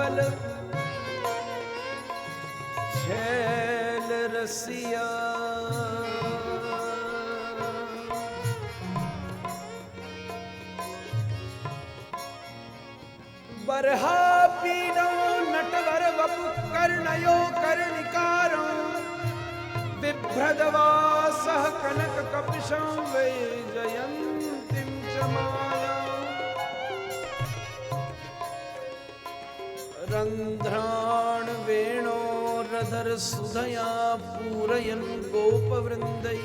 नवल छैल रसिया बरहा पीड़ो नटवर वपु कर्णयो कर्णिकारो बिभ्रदवासः कनक कपिशं वैजयन्तीं च माला रन्ध्राण वेणोरधर सुधया पूरयन् गोपवृन्दै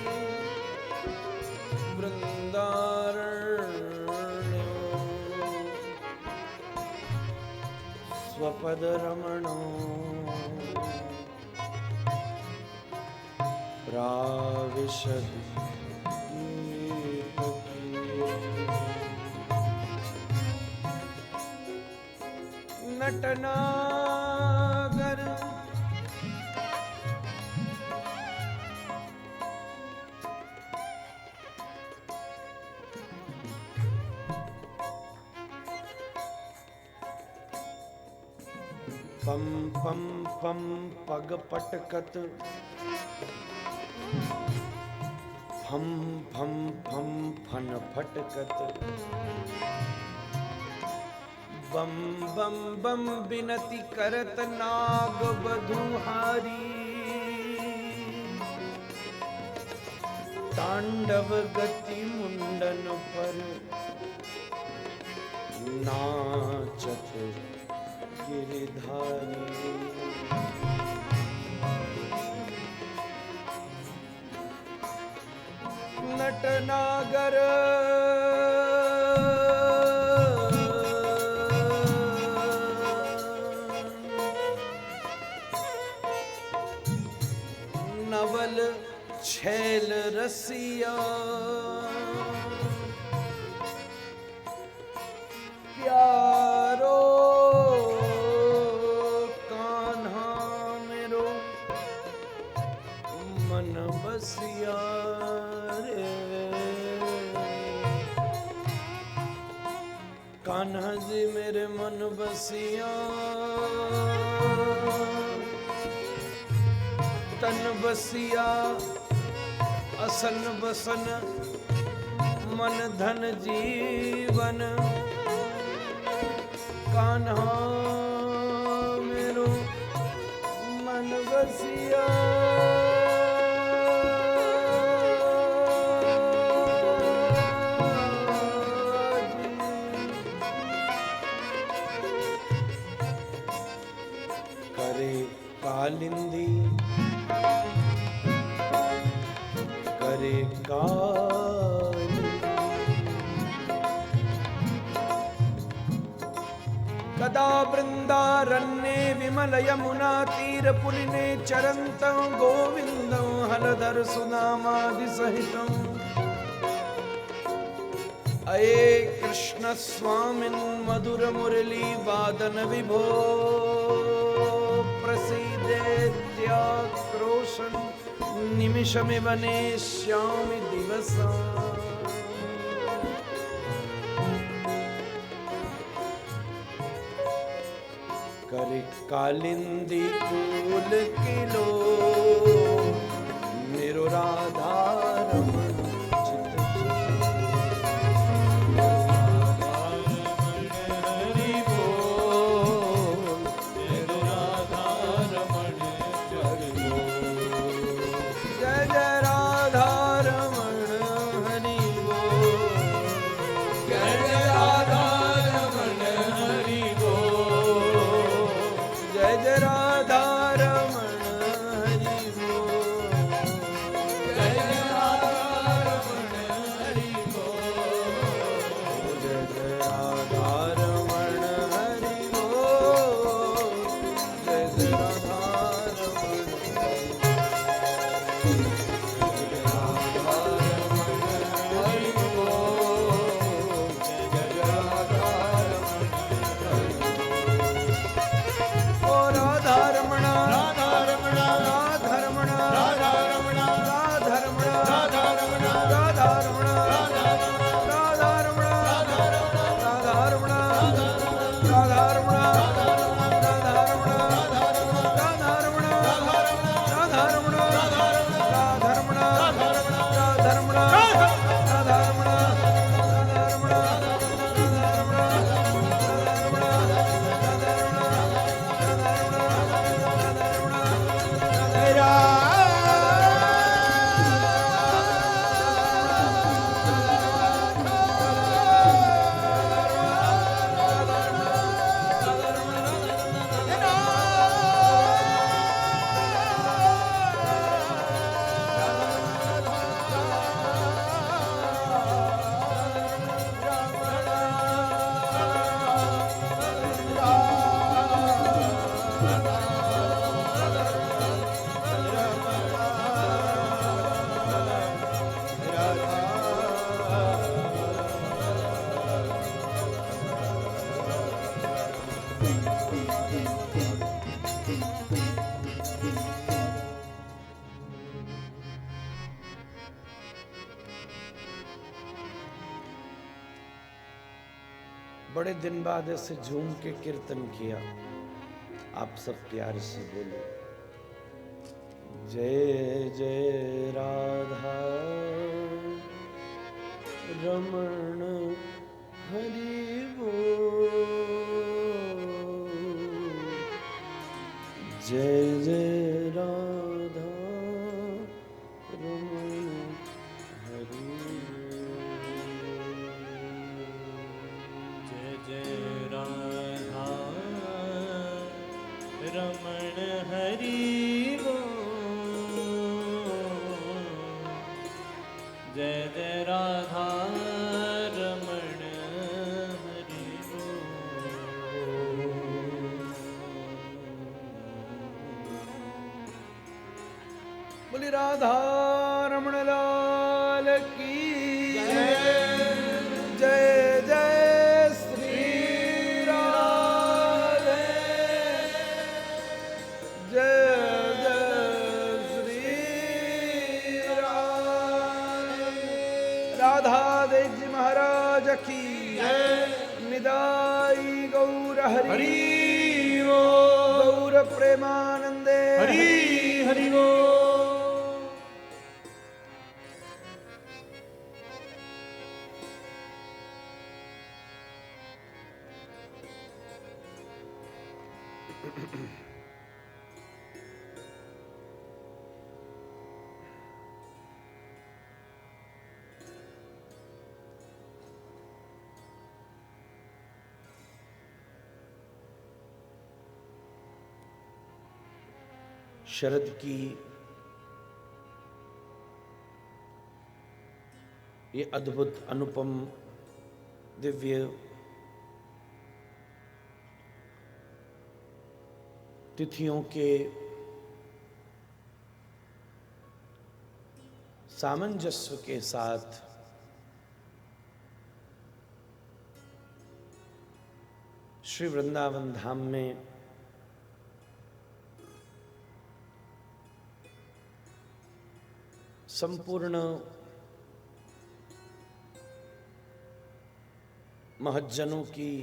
वृन्दारण्यो स्वपदरमणो प्राविशद् नटनागर पम पम पम पग पटकत फम फम फम फन फटकत बम बम बम बिनती करत नाग बधुहारी तांडव गति मुंडन पर नाचत गिरिधारी नटनागर नवल छैल रसिया प्यारो कान्हा मेरो मन बसिया रे कान्हा जी मेरे मन बसिया तन बसिया असन बसन मन धन जीवन कान्हा मेरो मन बसिया करे कालिंदी करे काली कदा वृंदारण्ये विमल यमुना तीर पुलिने चरन्तं गोविन्दं हलधर सुनामादि सहितम् अये कृष्ण स्वामिन् मधुर मुरली वादन विभो प्रसीदेत्याक्रोशन् निमिषमिव नेष्यामि दिवसा करे कालिंदी फूल किलो मेरो राधा रमण चित हरि बोल मेरो राधा रमण हरि बोल जय जय राधा रमण हरि बोल जय जय राधा रमण हरि बोल जय जय राधा रमण हरि बोल जय जय राधा बड़े दिन बाद ऐसे झूम के कीर्तन किया। आप सब प्यार से बोलो जय जय राधा रमण हरि बोल। जय जय राधा रमण हरि बोल। जय जय राधा रमण हरि बोल। जय जय राधा रमण हरि बोल। बोली राधा रमण लाल की जय जय श्री राधे जय जय श्री राधे। राधा देव जी महाराज की निदाई गौर हरि गौर प्रेमानंदे हरि हरि बोल। शरद की ये अद्भुत अनुपम दिव्य तिथियों के सामंजस्य के साथ श्री वृंदावन धाम में संपूर्ण महज्जनों की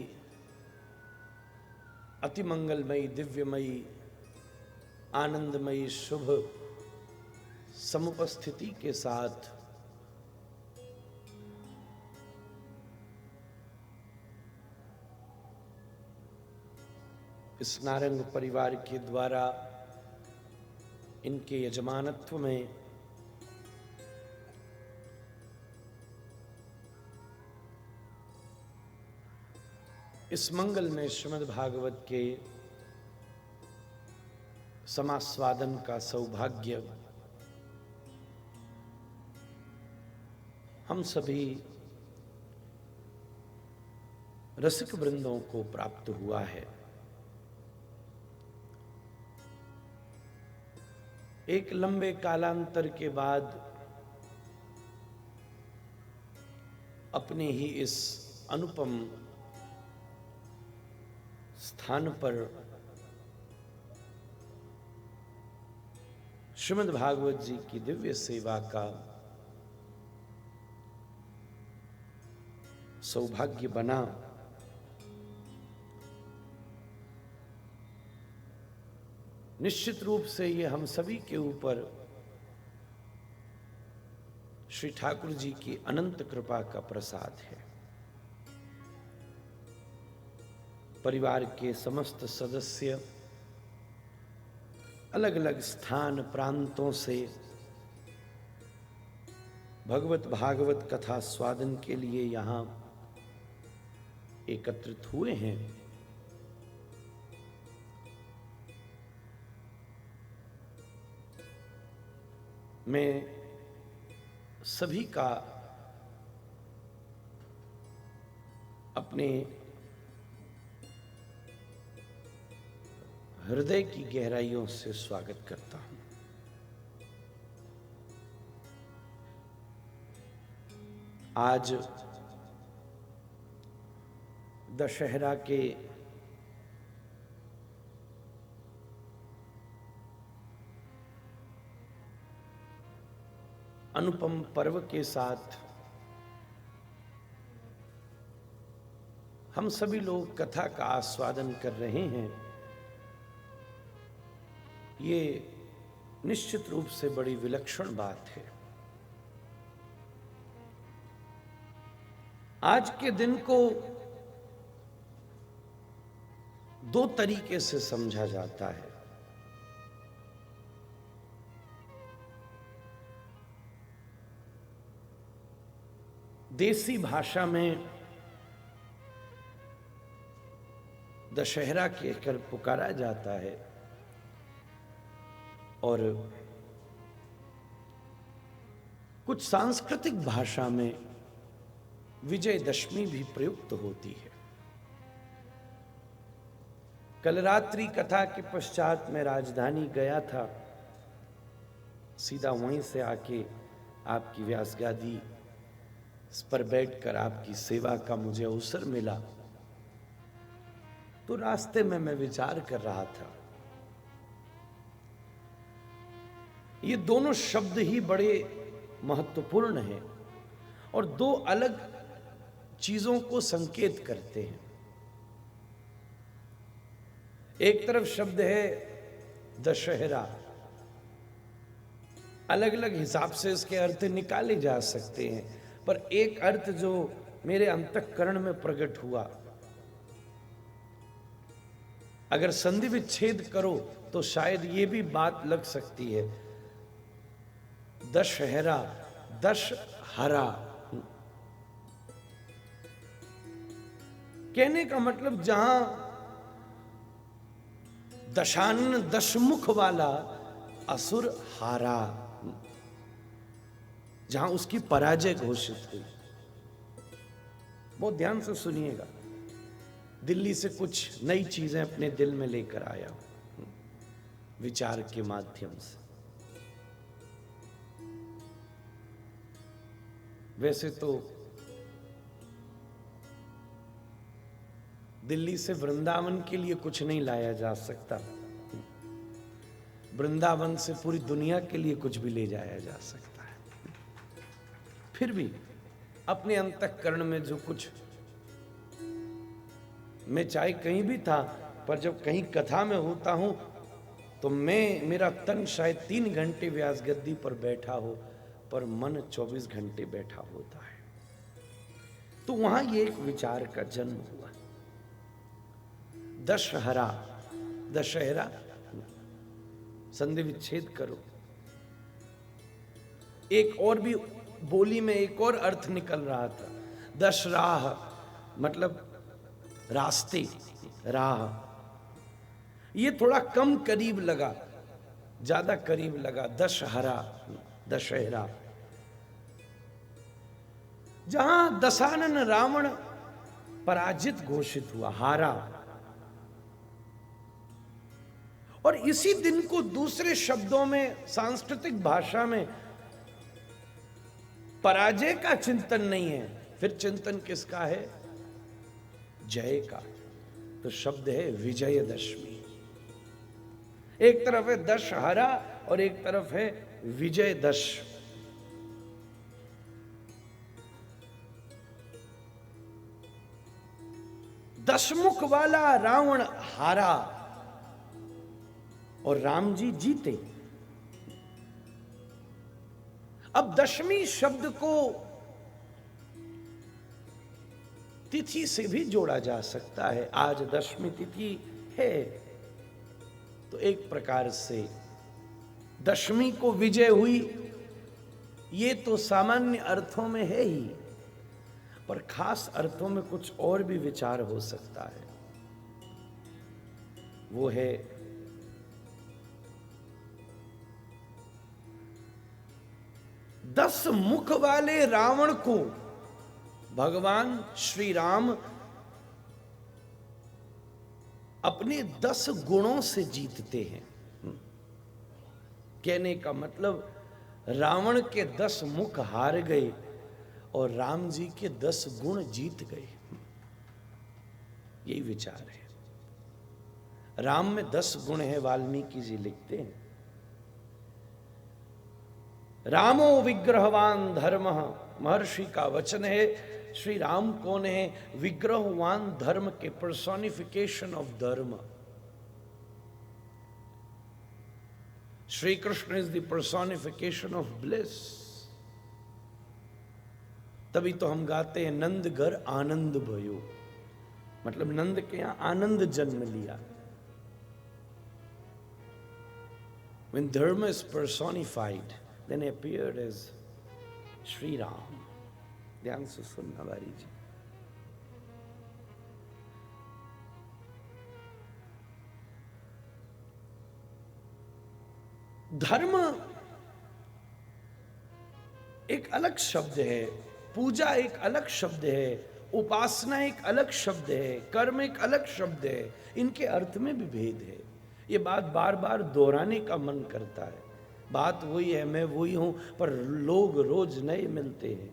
अति मंगलमयी दिव्यमयी आनंदमयी शुभ समुपस्थिति के साथ इस नारंग परिवार के द्वारा इनके यजमानत्व में इस मंगल में श्रीमद् भागवत के समास्वादन का सौभाग्य हम सभी रसिक वृंदों को प्राप्त हुआ है। एक लंबे कालांतर के बाद अपने ही इस अनुपम स्थान पर श्रीमद् भागवत जी की दिव्य सेवा का सौभाग्य बना। निश्चित रूप से ये हम सभी के ऊपर श्री ठाकुर जी की अनंत कृपा का प्रसाद है। परिवार के समस्त सदस्य अलग अलग स्थान प्रांतों से भगवत भागवत कथा स्वादन के लिए यहाँ एकत्रित हुए हैं। मैं सभी का अपने हृदय की गहराइयों से स्वागत करता हूं। आज दशहरा के अनुपम पर्व के साथ हम सभी लोग कथा का आस्वादन कर रहे हैं, ये निश्चित रूप से बड़ी विलक्षण बात है। आज के दिन को दो तरीके से समझा जाता है। देसी भाषा में दशहरा कहकर पुकारा जाता है और कुछ सांस्कृतिक भाषा में विजयदशमी भी प्रयुक्त होती है। कल रात्रि कथा के पश्चात मैं राजधानी गया था, सीधा वहीं से आके आपकी व्यास गादी पर बैठकर आपकी सेवा का मुझे अवसर मिला। तो रास्ते में मैं विचार कर रहा था, ये दोनों शब्द ही बड़े महत्वपूर्ण हैं और दो अलग चीजों को संकेत करते हैं। एक तरफ शब्द है दशहरा, अलग अलग हिसाब से इसके अर्थ निकाले जा सकते हैं, पर एक अर्थ जो मेरे अंतःकरण में प्रकट हुआ, अगर संधि विच्छेद करो तो शायद ये भी बात लग सकती है, दशहरा, दशहरा कहने का मतलब जहां दशानन दशमुख वाला असुर हारा, जहां उसकी पराजय घोषित हुई। बहुत ध्यान से सुनिएगा, दिल्ली से कुछ नई चीजें अपने दिल में लेकर आया विचार के माध्यम से। वैसे तो दिल्ली से वृंदावन के लिए कुछ नहीं लाया जा सकता, वृंदावन से पूरी दुनिया के लिए कुछ भी ले जाया जा सकता है। फिर भी अपने अंतःकरण में जो कुछ, मैं चाहे कहीं भी था, पर जब कहीं कथा में होता हूं तो मेरा तन शायद 3 घंटे व्यास गद्दी पर बैठा हो, पर मन 24 घंटे बैठा होता है। तो वहां ये एक विचार का जन्म हुआ, दशहरा, दशहरा, संधि विच्छेद करो। एक और भी बोली में एक और अर्थ निकल रहा था, दशराह मतलब रास्ते, राह। ये थोड़ा कम करीब लगा, ज्यादा करीब लगा, दशहरा, दशहरा। जहां दशानन रावण पराजित घोषित हुआ, हारा, और इसी दिन को दूसरे शब्दों में सांस्कृतिक भाषा में पराजय का चिंतन नहीं है, फिर चिंतन किसका है? जय का। तो शब्द है विजयदशमी। एक तरफ है दशहरा और एक तरफ है विजयदश। दशमुख वाला रावण हारा और राम जी जीते। अब दशमी शब्द को तिथि से भी जोड़ा जा सकता है। आज दशमी तिथि है, तो एक प्रकार से दशमी को विजय हुई, ये तो सामान्य अर्थों में है ही, पर खास अर्थों में कुछ और भी विचार हो सकता है। वो है दस मुख वाले रावण को भगवान श्री राम अपने 10 गुणों से जीतते हैं। कहने का मतलब रावण के 10 मुख हार गए और राम जी के 10 गुण जीत गए। यही विचार है। राम में 10 गुण है, वाल्मीकि जी लिखते हैं, रामो विग्रहवान धर्म, महर्षि का वचन है, श्री राम कौन है? विग्रहवान धर्म के, पर्सोनिफिकेशन ऑफ धर्म। Shri Krishna is the personification of bliss. तभी तो हम गाते हैं नंद घर आनंद भयो, मतलब नंद के यहां आनंद जन्म लिया। When dharma is personified, then appeared as Shri Ram. ध्यान से सुनना बारी जी। धर्म एक अलग शब्द है, पूजा एक अलग शब्द है, उपासना एक अलग शब्द है, कर्म एक अलग शब्द है। इनके अर्थ में भी भेद है। ये बात बार बार दोहराने का मन करता है। बात वही है, मैं वही हूं, पर लोग रोज नए मिलते हैं।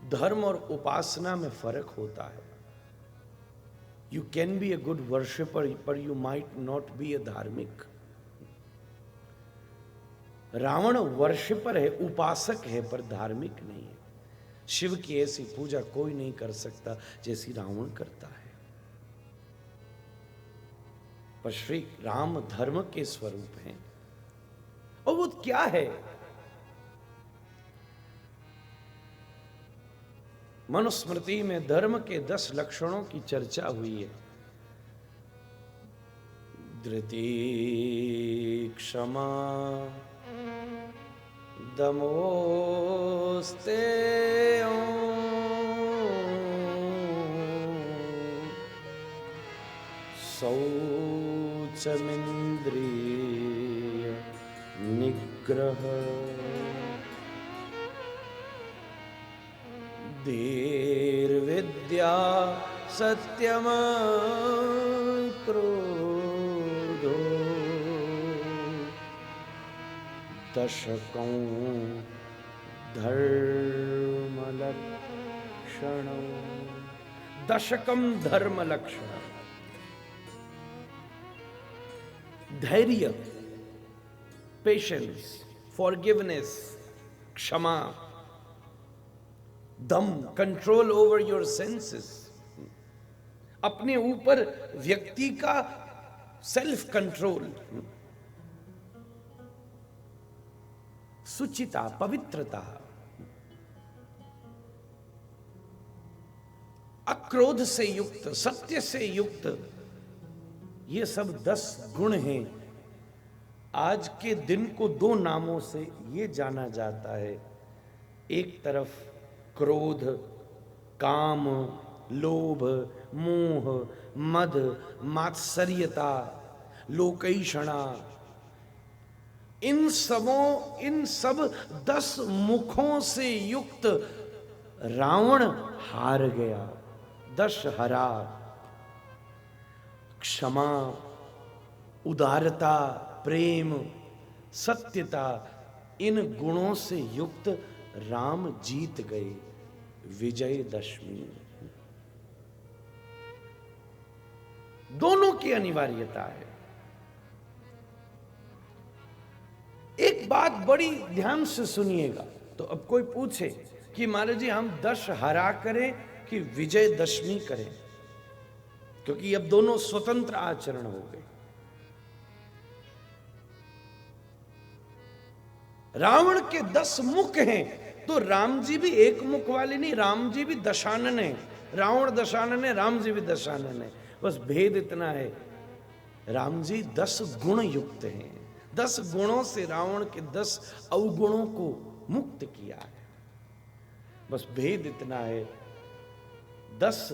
धर्म और उपासना में फर्क होता है। You can be a good worshipper, पर यू माइट नॉट बी ए धार्मिक। रावण वर्शिपर है, उपासक है, पर धार्मिक नहीं है। शिव की ऐसी पूजा कोई नहीं कर सकता जैसी रावण करता है। पर श्री राम धर्म के स्वरूप हैं। और वो क्या है? मनुस्मृति में धर्म के 10 लक्षणों की चर्चा हुई है। धृति, क्षमा, दमोस्तेय, शौचमिंद्रिय निग्रह, धीर्विद्या, सत्यम, क्रोधो, दशकं धर्मलक्षणम्। दशकम धर्म लक्षण। धैर्य, पेशेंस, फॉरगिवनेस, क्षमा, दम, कंट्रोल ओवर योर सेंसेस, अपने ऊपर व्यक्ति का सेल्फ कंट्रोल, सुचिता, पवित्रता, अक्रोध से युक्त, सत्य से युक्त, ये सब 10 गुण हैं। आज के दिन को 2 नामों से ये जाना जाता है। एक तरफ क्रोध, काम, लोभ, मोह, मद, मात्सर्यता, लोकैषणा, इन सब 10 मुखों से युक्त रावण हार गया, दशहरा। क्षमा, उदारता, प्रेम, सत्यता, इन गुणों से युक्त राम जीत गए। विजयदशमी। दोनों की अनिवार्यता है। एक बात बड़ी ध्यान से सुनिएगा। तो अब कोई पूछे कि महाराज जी हम दशहरा करें कि विजयदशमी करें, क्योंकि अब दोनों स्वतंत्र आचरण हो गए। रावण के 10 मुख हैं, तो राम जी भी एक मुख वाले नहीं, राम जी भी दशानन है। रावण दशानन है, राम जी भी दशानन है। बस भेद इतना है, राम जी 10 गुण युक्त हैं। 10 गुणों से रावण के 10 अवगुणों को मुक्त किया है। बस भेद इतना है, 10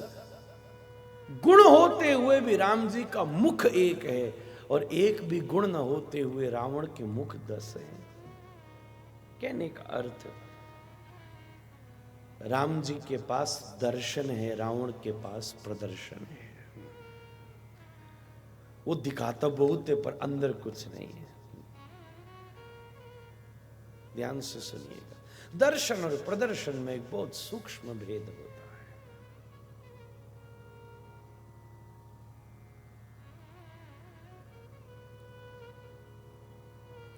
गुण होते हुए भी राम जी का मुख एक है, और एक भी गुण न होते हुए रावण के मुख 10 हैं। कहने का अर्थ, राम जी के पास दर्शन है, रावण के पास प्रदर्शन है। वो दिखाता बहुत है पर अंदर कुछ नहीं है। ध्यान से सुनिएगा, दर्शन और प्रदर्शन में एक बहुत सूक्ष्म भेद होता है।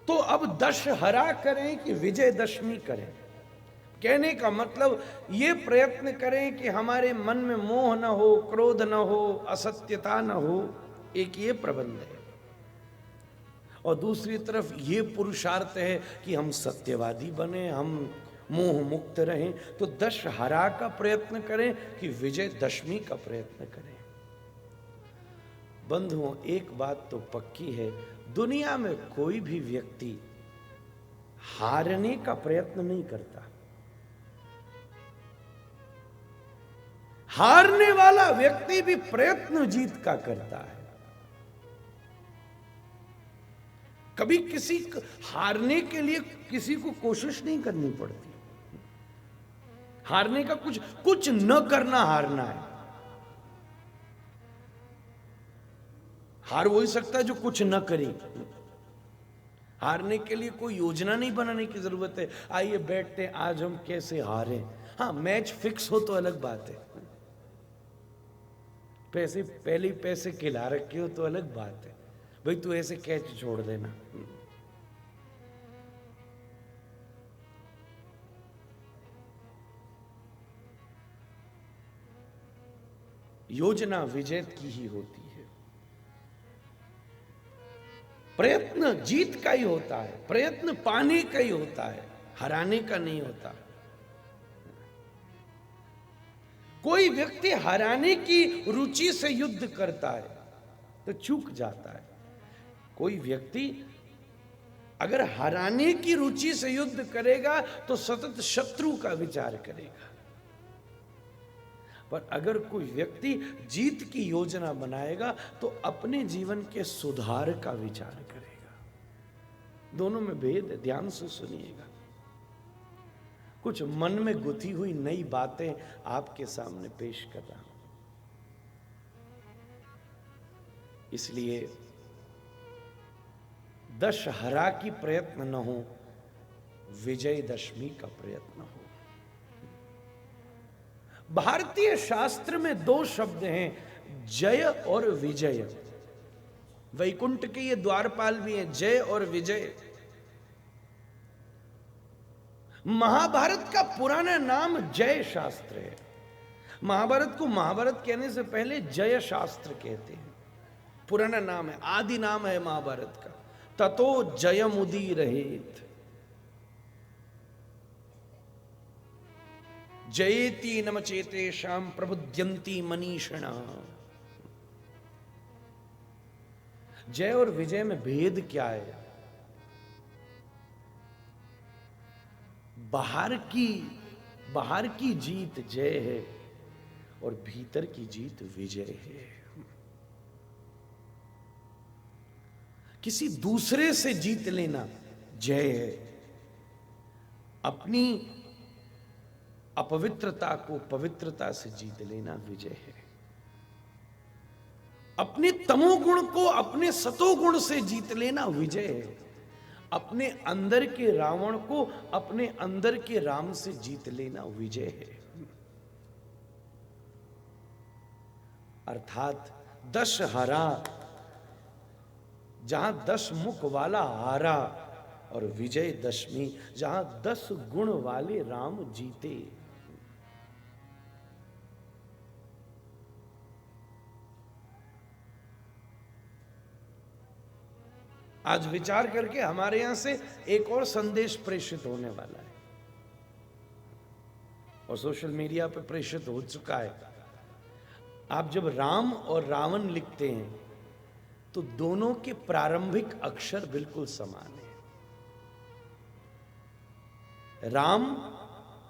तो अब दशहरा करें कि विजयदशमी करें? कहने का मतलब ये प्रयत्न करें कि हमारे मन में मोह न हो, क्रोध न हो, असत्यता न हो, एक ये प्रबंध है। और दूसरी तरफ ये पुरुषार्थ है कि हम सत्यवादी बने, हम मोह मुक्त रहें। तो दशहरा का प्रयत्न करें कि विजयदशमी का प्रयत्न करें। बंधुओं, एक बात तो पक्की है, दुनिया में कोई भी व्यक्ति हारने का प्रयत्न नहीं करता। हारने वाला व्यक्ति भी प्रयत्न जीत का करता है। कभी किसी हारने के लिए किसी को कोशिश नहीं करनी पड़ती। हारने का कुछ न करना हारना है। हार हो ही सकता है जो कुछ न करे। हारने के लिए कोई योजना नहीं बनाने की जरूरत है। आइए बैठते हैं, आज हम कैसे हारे। हाँ, मैच फिक्स हो तो अलग बात है। पैसे पहले ही पैसे खिला रखे हो तो अलग बात है। भाई तू ऐसे कैच छोड़ देना। योजना विजय की ही होती है। प्रयत्न जीत का ही होता है, प्रयत्न पाने का ही होता है, हराने का नहीं होता। कोई व्यक्ति हराने की रुचि से युद्ध करता है तो चूक जाता है। कोई व्यक्ति अगर हराने की रुचि से युद्ध करेगा तो सतत शत्रु का विचार करेगा। पर अगर कोई व्यक्ति जीत की योजना बनाएगा तो अपने जीवन के सुधार का विचार करेगा। दोनों में भेद है, ध्यान से सुनिएगा। कुछ मन में गुथी हुई नई बातें आपके सामने पेश कर रहा हूं। इसलिए दशहरा की प्रयत्न न हो, विजयदशमी का प्रयत्न हो। भारतीय शास्त्र में दो शब्द हैं, जय और विजय। वैकुंठ के ये द्वारपाल भी हैं, जय और विजय। महाभारत का पुराना नाम जय शास्त्र है। महाभारत को महाभारत कहने से पहले जय शास्त्र कहते हैं। पुराना नाम है, आदि नाम है महाभारत का। ततो जयमुदीरयेत्, जयेति नमचेतेषां प्रबुध्यन्ति मनीषिणः। जय और विजय में भेद क्या है? बाहर की जीत जय है और भीतर की जीत विजय है। किसी दूसरे से जीत लेना जय है, अपनी अपवित्रता को पवित्रता से जीत लेना विजय है। अपने तमोगुण को अपने सतोगुण से जीत लेना विजय है। अपने अंदर के रावण को अपने अंदर के राम से जीत लेना विजय है। अर्थात दशहरा, जहां 10 मुख वाला हारा, और विजयदशमी जहां 10 गुण वाले राम जीते। आज विचार करके हमारे यहां से एक और संदेश प्रेषित होने वाला है और सोशल मीडिया पर प्रेषित हो चुका है। आप जब राम और रावण लिखते हैं तो दोनों के प्रारंभिक अक्षर बिल्कुल समान है। राम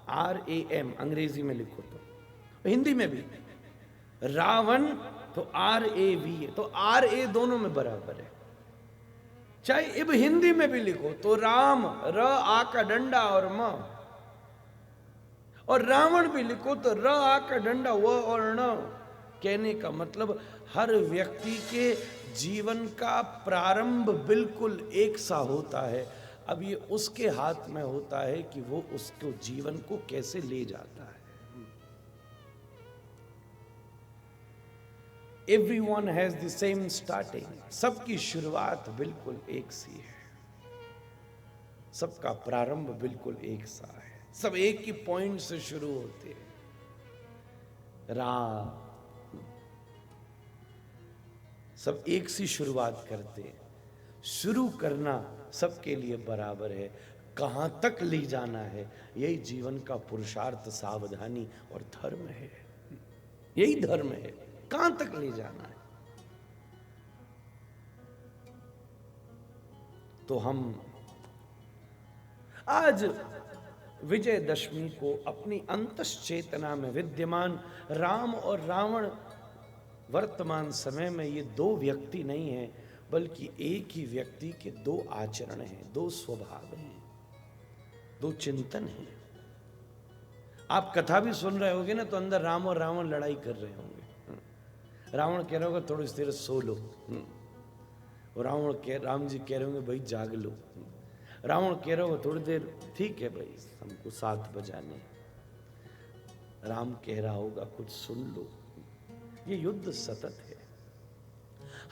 RAM, अंग्रेजी में लिखो तो, हिंदी में भी रावण तो RAV, तो RA दोनों में बराबर है। चाहे इब हिंदी में भी लिखो तो राम, र आ का डंडा और म, और रावण भी लिखो तो र आ का डंडा व और न। कहने का मतलब हर व्यक्ति के जीवन का प्रारंभ बिल्कुल एक सा होता है। अब ये उसके हाथ में होता है कि वो उसको जीवन को कैसे ले जाता है। Everyone has the same starting. सबकी शुरुआत बिल्कुल एक सी है, सबका प्रारंभ बिल्कुल एक सा है। सब एक ही पॉइंट से शुरू होते हैं। रा, सब एक सी शुरुआत करते हैं। शुरू करना सबके लिए बराबर है, कहां तक ले जाना है यही जीवन का पुरुषार्थ, सावधानी और धर्म है। यही धर्म है, कहां तक ले जाना है। तो हम आज विजयदशमी को अपनी अंतश्चेतना में विद्यमान राम और रावण, वर्तमान समय में ये दो व्यक्ति नहीं है, बल्कि एक ही व्यक्ति के दो आचरण हैं, दो स्वभाव हैं, दो चिंतन हैं। आप कथा भी सुन रहे होगे ना, तो अंदर राम और रावण लड़ाई कर रहे होंगे। रावण कह रहा होगा थोड़ी देर सो लो, और राम जी कह रहे होंगे भाई जाग लो। रावण कह रहा होगा थोड़ी देर, ठीक है भाई हमको 7 बजाने। राम कह रहा होगा कुछ सुन लो। ये युद्ध सतत है।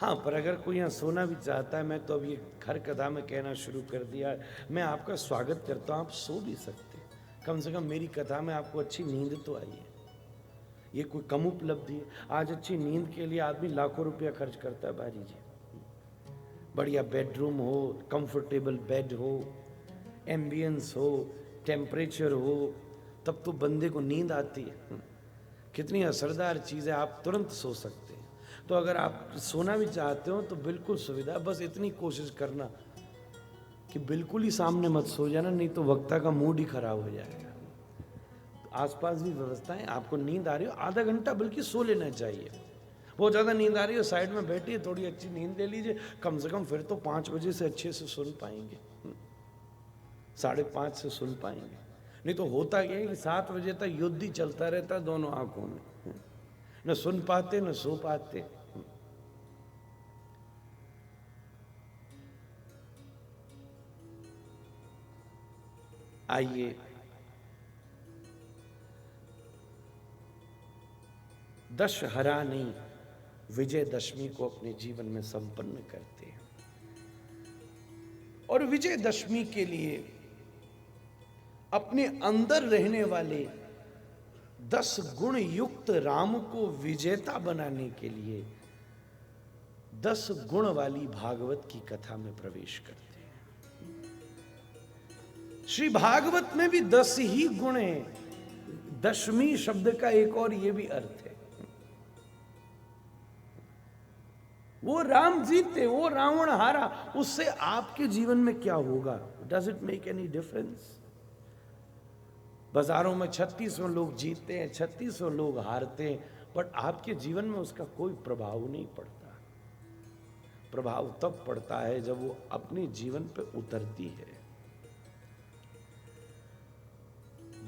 हाँ, पर अगर कोई यहाँ सोना भी चाहता है, मैं तो अब ये हर कथा में कहना शुरू कर दिया, मैं आपका स्वागत करता हूँ, आप सो भी सकते हैं। कम से कम मेरी कथा में आपको अच्छी नींद तो आई है। ये कोई कम उपलब्धि है? आज अच्छी नींद के लिए आदमी लाखों रुपया खर्च करता है बाजी जी। बढ़िया बेडरूम हो, कंफर्टेबल बेड हो, एम्बियंस हो, टेम्परेचर हो, तब तो बंदे को नींद आती है। कितनी असरदार चीज़ है, आप तुरंत सो सकते हैं। तो अगर आप सोना भी चाहते हो तो बिल्कुल सुविधा, बस इतनी कोशिश करना कि बिल्कुल ही सामने मत सो जाना, नहीं तो वक्ता का मूड ही खराब हो जाएगा। तो आसपास भी व्यवस्थाएं, आपको नींद आ रही हो आधा घंटा बल्कि सो लेना चाहिए। बहुत ज़्यादा नींद आ रही है, साइड में बैठिए, थोड़ी अच्छी नींद ले लीजिए, कम से कम फिर तो 5 बजे से अच्छे से सुन पाएंगे, 5:30 से सुन पाएंगे। नहीं तो होता क्या है कि 7 बजे तक युद्ध ही चलता रहता है दोनों आंखों में, न सुन पाते न सो पाते। आइए दशहरा नहीं, विजयदशमी को अपने जीवन में संपन्न करते हैं। और विजयदशमी के लिए अपने अंदर रहने वाले 10 गुण युक्त राम को विजेता बनाने के लिए 10 गुण वाली भागवत की कथा में प्रवेश करते हैं। श्री भागवत में भी 10 ही गुण हैं। दशमी शब्द का एक और ये भी अर्थ है, वो राम जीते, वो रावण हारा, उससे आपके जीवन में क्या होगा? Does it make any difference? बाजारों में 3600 लोग जीतते हैं, 3600 लोग हारते हैं, बट आपके जीवन में उसका कोई प्रभाव नहीं पड़ता। प्रभाव तब पड़ता है जब वो अपने जीवन पे उतरती है।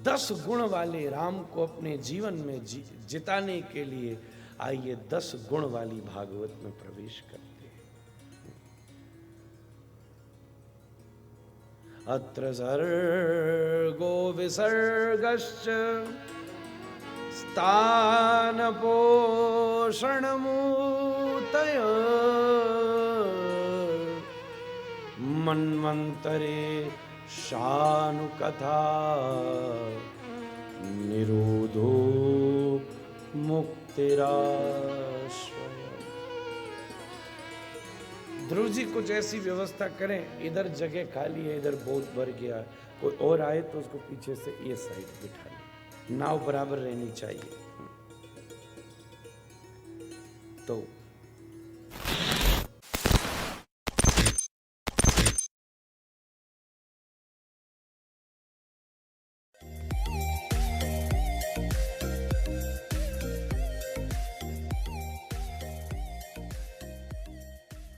10 गुण वाले राम को अपने जीवन में जिताने के लिए आइए 10 गुण वाली भागवत में प्रवेश करते हैं। अत्र सर्गो विसर्गश्च स्थान पोषण मूतय मन्वन्तरे शानुकथा निरोधो मुक्तिराश्रय। ध्रुव जी कुछ ऐसी व्यवस्था करें, इधर जगह खाली है, इधर बहुत भर गया, कोई और आए तो उसको पीछे से ये साइड बिठा ले, नाव बराबर रहनी चाहिए। तो